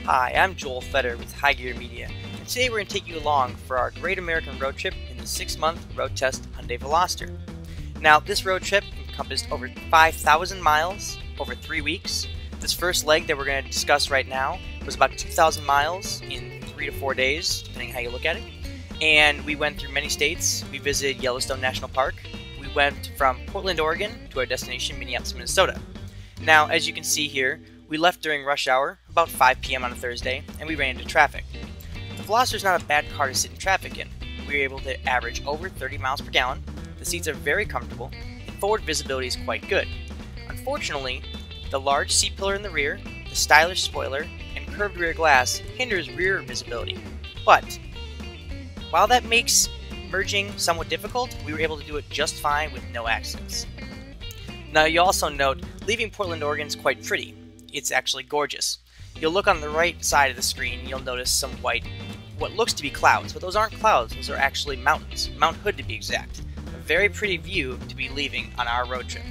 Hi, I'm Joel Fetter with High Gear Media, and today we're going to take you along for our Great American Road Trip in the 6-month road test Hyundai Veloster. Now, this road trip encompassed over 5,000 miles over 3 weeks. This first leg that we're going to discuss right now was about 2,000 miles in 3 to 4 days, depending on how you look at it. And we went through many states. We visited Yellowstone National Park. We went from Portland, Oregon to our destination, Minneapolis, Minnesota. Now, as you can see here, we left during rush hour, about 5 p.m. on a Thursday, and we ran into traffic. The Veloster is not a bad car to sit in traffic in. We were able to average over 30 miles per gallon, the seats are very comfortable, and forward visibility is quite good. Unfortunately, the large seat pillar in the rear, the stylish spoiler, and curved rear glass hinders rear visibility. But, while that makes merging somewhat difficult, we were able to do it just fine with no accidents. Now, you also note, leaving Portland, Oregon is quite pretty. It's actually gorgeous. You'll look on the right side of the screen and you'll notice some white, what looks to be clouds, but those aren't clouds, those are actually mountains. Mount Hood to be exact. A very pretty view to be leaving on our road trip.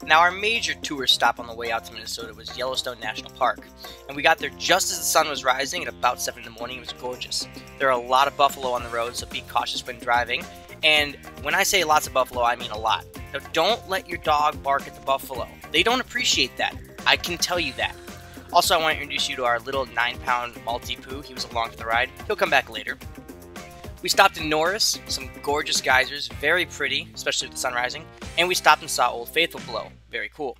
Now, our major tour stop on the way out to Minnesota was Yellowstone National Park, and we got there just as the sun was rising at about 7 in the morning. It was gorgeous. There are a lot of buffalo on the road, so be cautious when driving. And when I say lots of buffalo, I mean a lot. Now, don't let your dog bark at the buffalo. They don't appreciate that. I can tell you that. Also, I want to introduce you to our little 9-pound Maltipoo. He was along for the ride. He'll come back later. We stopped in Norris, some gorgeous geysers, very pretty, especially with the sun rising. And we stopped and saw Old Faithful below. Very cool.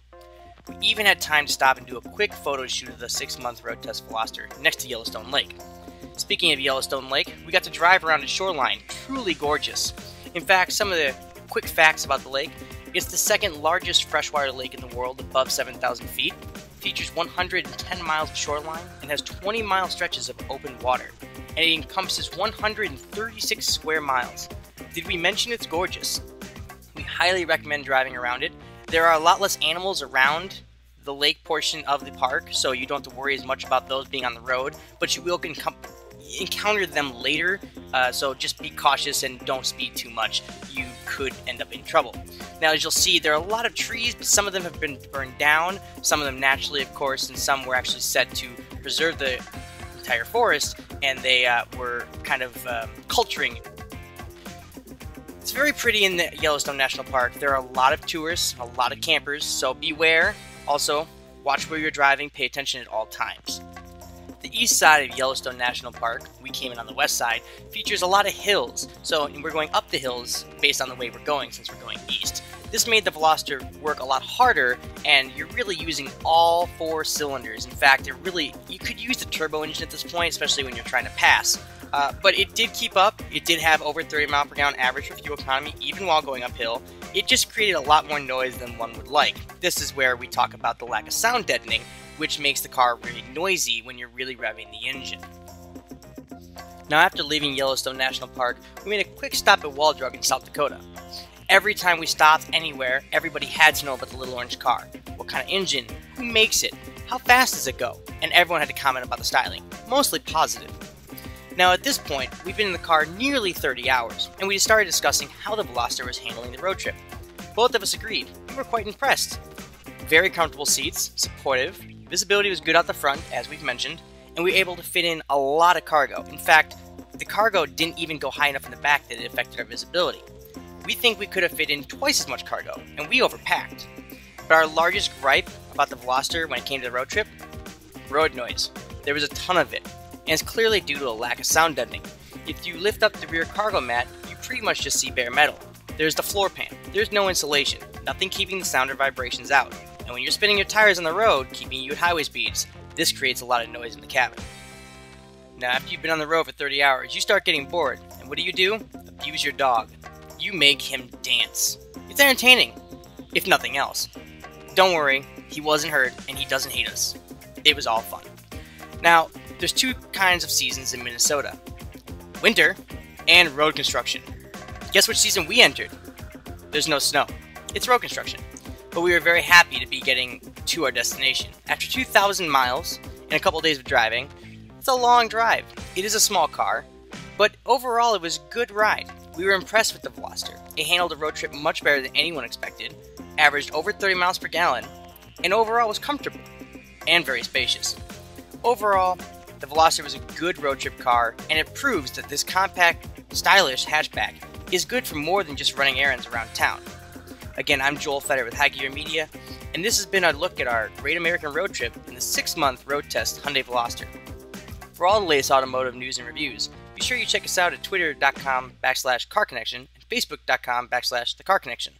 We even had time to stop and do a quick photo shoot of the 6-month road test Veloster next to Yellowstone Lake. Speaking of Yellowstone Lake, we got to drive around its shoreline. Truly gorgeous. In fact, some of the quick facts about the lake: it's the second largest freshwater lake in the world, above 7,000 feet, features 110 miles of shoreline, and has 20-mile stretches of open water, and it encompasses 136 square miles. Did we mention it's gorgeous? We highly recommend driving around it. There are a lot less animals around the lake portion of the park, so you don't have to worry as much about those being on the road, but you will encounter them later, so just be cautious and don't speed too much. You could end up in trouble. Now, as you'll see, there are a lot of trees, but some of them have been burned down, some of them naturally, of course, and some were actually set to preserve the entire forest, and they were kind of culturing. It's very pretty in the Yellowstone National Park. There are a lot of tourists, a lot of campers, so beware. Also, watch where you're driving, pay attention at all times. The east side of Yellowstone National Park, we came in on the west side, features a lot of hills, so we're going up the hills based on the way we're going since we're going east. This made the Veloster work a lot harder, and you're really using all 4 cylinders. In fact, you could use the turbo engine at this point, especially when you're trying to pass. But it did keep up. It did have over 30 mile per gallon average for fuel economy, even while going uphill. It just created a lot more noise than one would like. This is where we talk about the lack of sound deadening, which makes the car really noisy when you're really revving the engine. Now, after leaving Yellowstone National Park, we made a quick stop at Waldrug in South Dakota. Every time we stopped anywhere, everybody had to know about the little orange car. What kind of engine? Who makes it? How fast does it go? And everyone had to comment about the styling. Mostly positive. Now, at this point, we've been in the car nearly 30 hours, and we started discussing how the Veloster was handling the road trip. Both of us agreed. We were quite impressed. Very comfortable seats, supportive, visibility was good out the front, as we've mentioned, and we were able to fit in a lot of cargo. In fact, the cargo didn't even go high enough in the back that it affected our visibility. We think we could have fit in twice as much cargo, and we overpacked. But our largest gripe about the Veloster when it came to the road trip? Road noise. There was a ton of it, and it's clearly due to a lack of sound deadening. If you lift up the rear cargo mat, you pretty much just see bare metal. There's the floor pan. There's no insulation, nothing keeping the sound or vibrations out. And when you're spinning your tires on the road, keeping you at highway speeds, this creates a lot of noise in the cabin. Now, after you've been on the road for 30 hours, you start getting bored. And what do? Abuse your dog. You make him dance. It's entertaining, if nothing else. Don't worry, he wasn't hurt, and he doesn't hate us. It was all fun. Now, there's 2 kinds of seasons in Minnesota: winter and road construction. Guess which season we entered? There's no snow. It's road construction. But we were very happy to be getting to our destination. After 2,000 miles and a couple days of driving, it's a long drive. It is a small car, but overall it was a good ride. We were impressed with the Veloster. It handled the road trip much better than anyone expected, averaged over 30 miles per gallon, and overall was comfortable and very spacious. Overall, the Veloster was a good road trip car, and it proves that this compact, stylish hatchback is good for more than just running errands around town. Again, I'm Joel Feder with High Gear Media, and this has been our look at our Great American Road Trip in the 6-month road test Hyundai Veloster. For all the latest automotive news and reviews, be sure you check us out at twitter.com/carconnection and facebook.com/thecarconnection.